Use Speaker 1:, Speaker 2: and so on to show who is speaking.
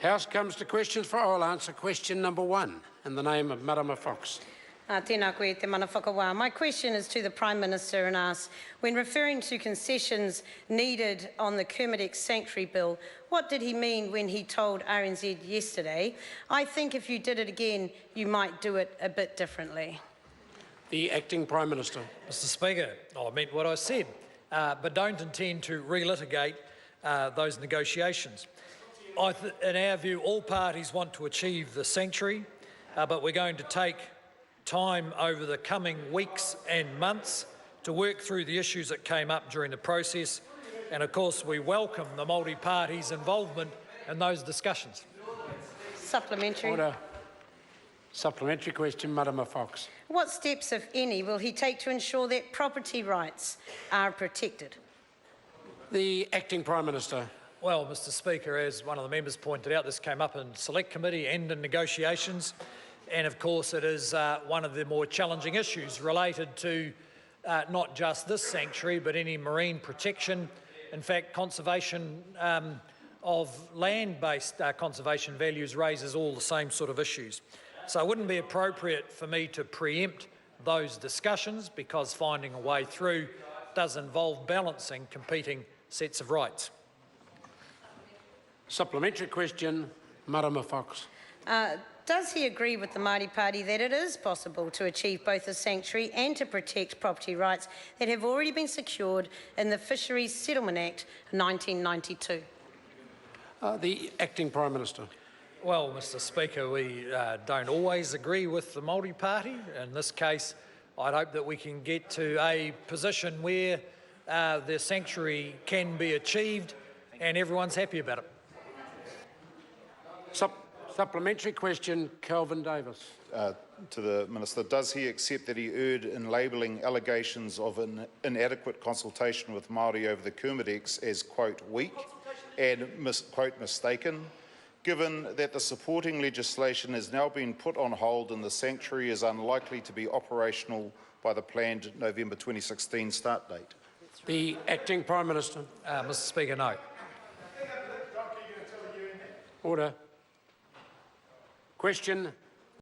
Speaker 1: House comes to questions for oral answer. Question number 1, in the name of Marama Fox.
Speaker 2: Tēnā koe te mana whakawā. My question is to the Prime Minister and asks, when referring to concessions needed on the Kermadec Sanctuary Bill, what did he mean when he told RNZ yesterday, "I think if you did it again, you might do it a bit differently"?
Speaker 1: The Acting Prime Minister.
Speaker 3: Mr Speaker, I meant what I said, but don't intend to relitigate those negotiations. In our view, all parties want to achieve the sanctuary, but we're going to take time over the coming weeks and months to work through the issues that came up during the process, and of course we welcome the Māori parties' involvement in those discussions.
Speaker 2: Supplementary.
Speaker 1: Order. Supplementary question, Marama Fox.
Speaker 2: What steps, if any, will he take to ensure that property rights are protected?
Speaker 1: The Acting Prime Minister.
Speaker 3: Well, Mr Speaker, as one of the members pointed out, this came up in Select Committee and in negotiations, and of course it is one of the more challenging issues related to not just this sanctuary but any marine protection. In fact, conservation of land-based conservation values raises all the same sort of issues. So it wouldn't be appropriate for me to preempt those discussions because finding a way through does involve balancing competing sets of rights.
Speaker 1: Supplementary question, Marama Fox.
Speaker 2: Does he agree with the Māori Party that it is possible to achieve both a sanctuary and to protect property rights that have already been secured in the Fisheries Settlement Act 1992?
Speaker 1: The Acting Prime Minister.
Speaker 3: Well, Mr Speaker, we don't always agree with the Māori Party. In this case, I'd hope that we can get to a position where the sanctuary can be achieved and everyone's happy about it.
Speaker 1: Supplementary question, Kelvin Davis.
Speaker 4: To the Minister, does he accept that he erred in labelling allegations of an inadequate consultation with Māori over the Kermadecs as, quote, weak and, quote, mistaken, given that the supporting legislation has now been put on hold and the sanctuary is unlikely to be operational by the planned November 2016 start date?
Speaker 1: The Acting Prime Minister.
Speaker 3: Mr Speaker, no.
Speaker 1: Order. Question